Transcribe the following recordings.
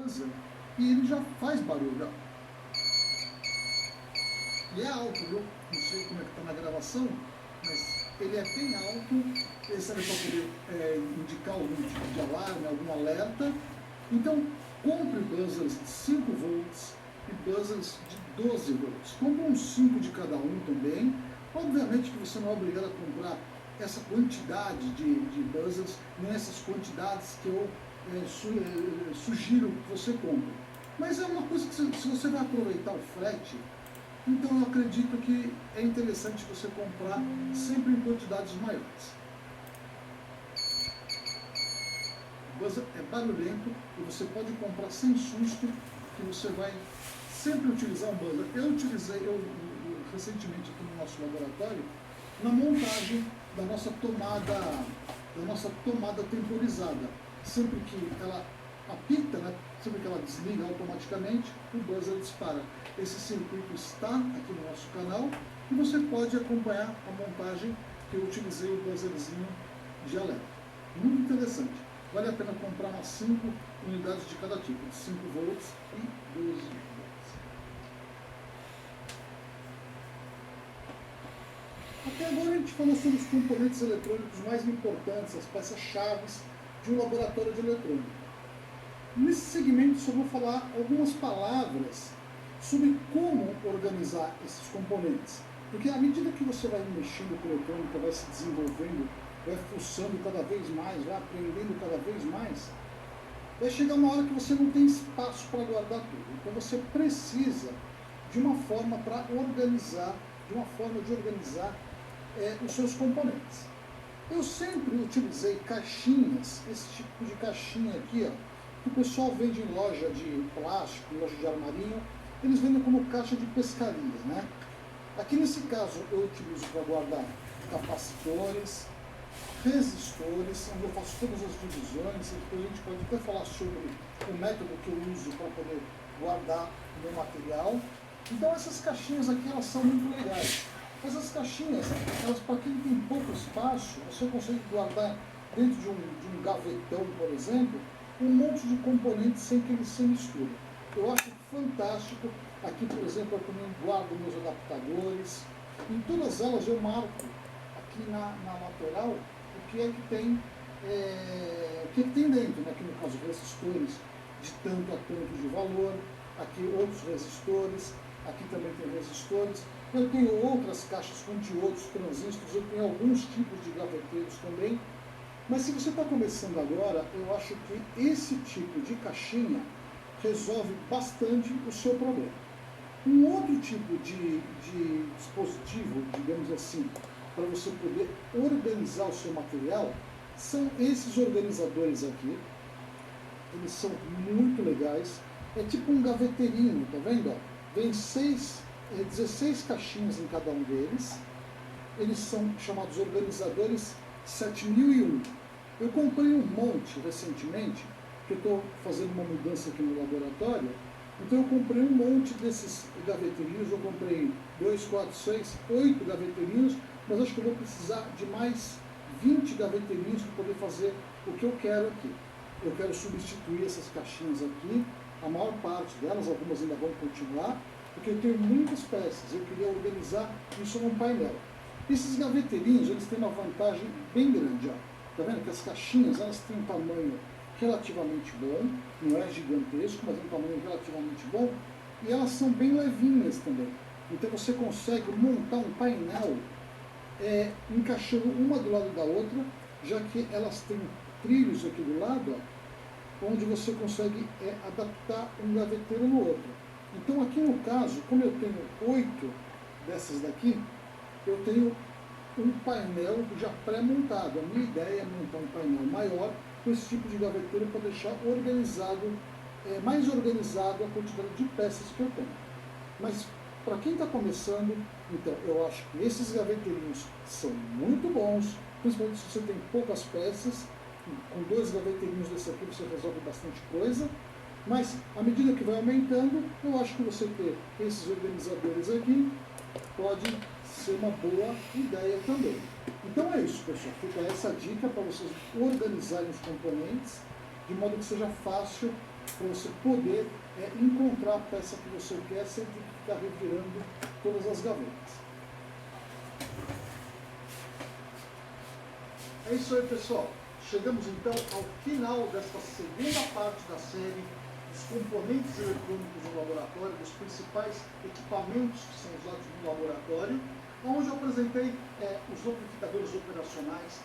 buzzer e ele já faz barulho, ó. E é alto, viu? Não sei como é que tá na gravação, mas ele é bem alto. Esse serve para poder indicar algum tipo de alarme, algum alerta. Então, compre buzzers de 5 volts e buzzers de 12 volts. Compre uns 5 de cada um também. Obviamente que você não é obrigado a comprar essa quantidade de buzzers, nessas quantidades que eu sugiro que você compre. Mas é uma coisa que se você vai aproveitar o frete, então eu acredito que é interessante você comprar sempre em quantidades maiores. O buzzer é barulhento e você pode comprar sem susto, que você vai sempre utilizar um buzzer. Eu utilizei recentemente aqui no nosso laboratório, na montagem da nossa tomada temporizada. Sempre que ela apita, né, sempre que ela desliga automaticamente, o buzzer dispara. Esse circuito está aqui no nosso canal e você pode acompanhar a montagem que eu utilizei o buzzerzinho de alerta. Muito interessante. Vale a pena comprar umas 5 unidades de cada tipo, 5 volts e 12 volts. Até agora a gente falou sobre os componentes eletrônicos mais importantes, as peças-chave de um laboratório de eletrônica. Nesse segmento só vou falar algumas palavras sobre como organizar esses componentes. Porque à medida que você vai mexendo com a eletrônica, vai se desenvolvendo, vai fuçando cada vez mais, vai aprendendo cada vez mais, vai chegar uma hora que você não tem espaço para guardar tudo. Então você precisa de uma forma para organizar, os seus componentes. Eu sempre utilizei caixinhas, esse tipo de caixinha aqui, ó, que o pessoal vende em loja de plástico, loja de armarinho, eles vendem como caixa de pescaria, né? Aqui nesse caso eu utilizo para guardar capacitores, resistores, onde eu faço todas as divisões, e depois a gente pode até falar sobre o método que eu uso para poder guardar o meu material. Então essas caixinhas aqui, elas são muito legais. Essas caixinhas, elas, para quem tem pouco espaço, você consegue guardar dentro de um gavetão, por exemplo, um monte de componentes sem que eles se misturem. Eu acho fantástico. Aqui, por exemplo, eu também guardo meus adaptadores. Em todas elas eu marco aqui na lateral o que é que tem, dentro, né? Aqui no caso resistores de tanto a tanto de valor, aqui outros resistores, aqui também tem resistores. Eu tenho outras caixas com diodos, transistores, eu tenho alguns tipos de gaveteiros também. Mas se você está começando agora, eu acho que esse tipo de caixinha resolve bastante o seu problema. Um outro tipo de dispositivo, digamos assim, para você poder organizar o seu material, são esses organizadores aqui. Eles são muito legais. É tipo um gaveteirinho, tá vendo? Vem 16 caixinhas em cada um deles. Eles são chamados organizadores 7001. Eu comprei um monte recentemente, que eu estou fazendo uma mudança aqui no laboratório. Então eu comprei um monte desses gaveteirinhos. Eu comprei 2, 4, 6, 8 gaveteirinhos, mas acho que eu vou precisar de mais 20 gaveteirinhos para poder fazer o que eu quero aqui. Eu quero substituir essas caixinhas aqui, a maior parte delas, algumas ainda vão continuar, porque eu tenho muitas peças, eu queria organizar isso num painel. Esses gaveteirinhos, eles têm uma vantagem bem grande, ó. Tá vendo que as caixinhas, elas têm um tamanho relativamente bom, não é gigantesco, mas é um tamanho relativamente bom, e elas são bem levinhas também. Então você consegue montar um painel encaixando uma do lado da outra, já que elas têm trilhos aqui do lado, ó, onde você consegue adaptar um gaveteiro no outro. Então aqui no caso, como eu tenho 8 dessas daqui, eu tenho um painel já pré-montado. A minha ideia é montar um painel maior com esse tipo de gaveteiro para deixar organizado, mais organizado a quantidade de peças que eu tenho. Mas para quem está começando, então eu acho que esses gaveteirinhos são muito bons, principalmente se você tem poucas peças. Com 2 gaveteirinhos desse aqui você resolve bastante coisa. Mas à medida que vai aumentando, eu acho que você ter esses organizadores aqui pode ser uma boa ideia também. Então é isso, pessoal. Fica essa dica para vocês organizarem os componentes de modo que seja fácil para você poder encontrar a peça que você quer sem ter que ficar revirando todas as gavetas. É isso aí, pessoal. Chegamos então ao final desta segunda parte da série dos componentes eletrônicos no laboratório, dos principais equipamentos que são usados no laboratório, onde eu apresentei os amplificadores operacionais,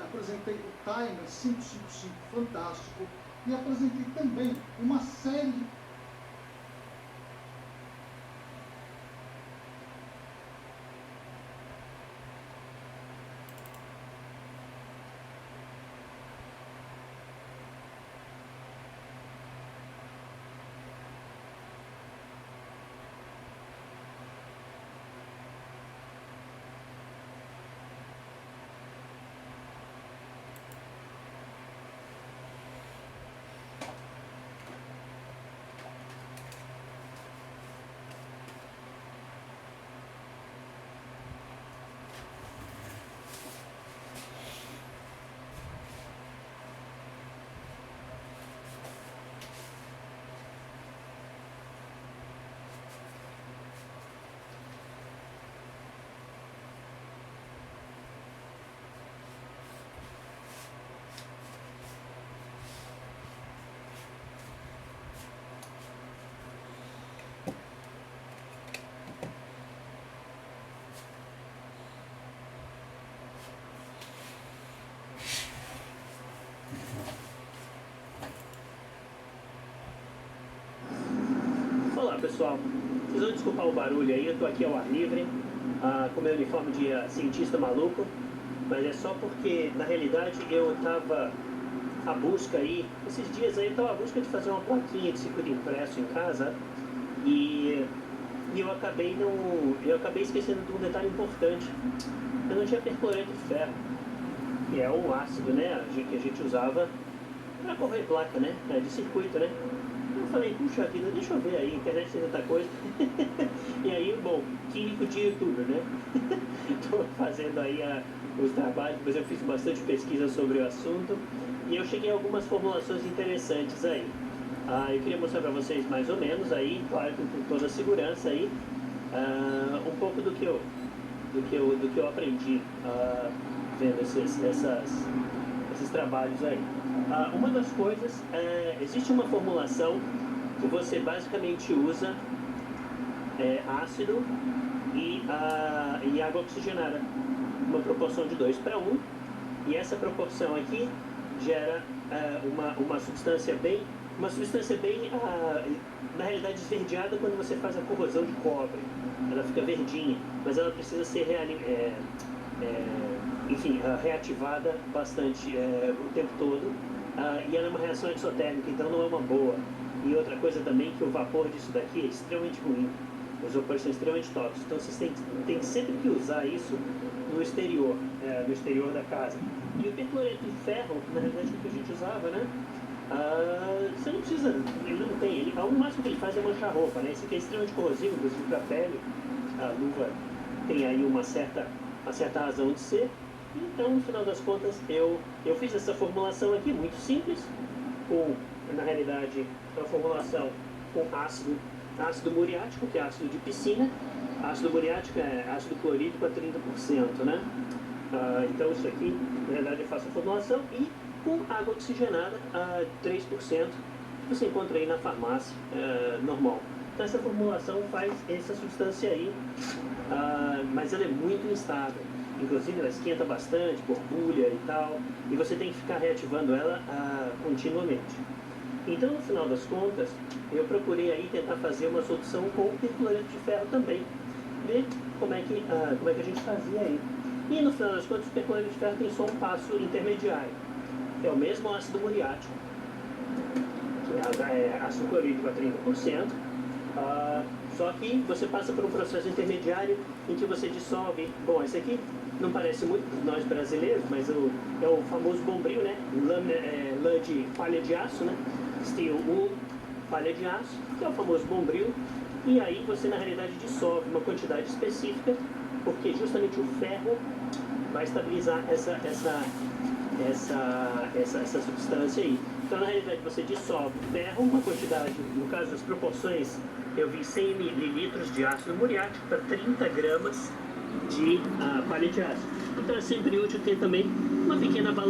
apresentei o timer 555 fantástico e apresentei também uma série de Olá pessoal, vocês vão desculpar o barulho aí, eu tô aqui ao ar livre, com meu uniforme de cientista maluco, mas é só porque na realidade eu tava à busca aí, esses dias aí eu tava à busca de fazer uma plaquinha de circuito impresso em casa e eu acabei esquecendo de um detalhe importante. Eu não tinha percloreto de ferro, que é um ácido, né, que a gente usava para correr placa, né, de circuito, né. Eu falei, puxa vida, deixa eu ver aí, internet tem tanta coisa. E aí, bom, químico de youtuber, né? Tô fazendo aí os trabalhos, mas eu fiz bastante pesquisa sobre o assunto e eu cheguei a algumas formulações interessantes aí. Eu queria mostrar para vocês mais ou menos aí, claro, com toda a segurança aí, um pouco do que eu aprendi vendo esses trabalhos aí. Uma das coisas, existe uma formulação que você basicamente usa ácido e água oxigenada, uma proporção de 2:1, e essa proporção aqui gera uma substância bem, na realidade esverdeada quando você faz a corrosão de cobre. Ela fica verdinha, mas ela precisa ser reativada bastante o tempo todo, e ela é uma reação exotérmica, então não é uma boa. E outra coisa também, que o vapor disso daqui é extremamente ruim, os vapores são extremamente tóxicos, então vocês têm sempre que usar isso no exterior da casa. E o percloreto de ferro, na realidade, o que a gente usava, né? Você não precisa, ele não tem, o máximo que ele faz é manchar a roupa, né? Esse aqui é extremamente corrosivo, inclusive para a pele, a luva tem aí uma certa razão de ser. Então, no final das contas, eu fiz essa formulação aqui, muito simples, na realidade, uma formulação com ácido muriático, que é ácido de piscina. Ácido muriático é ácido clorídrico a 30%, né? Então, isso aqui, na realidade, eu faço a formulação e com água oxigenada a 3%, que você encontra aí na farmácia normal. Então, essa formulação faz essa substância aí, mas ela é muito instável. Inclusive ela esquenta bastante, borbulha e tal, e você tem que ficar reativando ela continuamente. Então, no final das contas, eu procurei aí tentar fazer uma solução com percloreto de ferro também, ver como é que a gente fazia aí. E no final das contas, o percloreto de ferro tem só um passo intermediário, que é o mesmo ácido muriático, que é ácido clorídrico a 30%, só que você passa por um processo intermediário em que você dissolve. Bom, esse aqui não parece muito para nós brasileiros, mas é o famoso bombril, né? Lã de palha de aço, né? Steel wool, palha de aço, que é o famoso bombril. E aí você, na realidade, dissolve uma quantidade específica, porque justamente o ferro vai estabilizar essa substância aí. Então, na realidade, você dissolve ferro, uma quantidade, no caso das proporções, eu vi 100 mililitros de ácido muriático para 30 gramas de palha de ácido. Então, é sempre útil ter também uma pequena balança.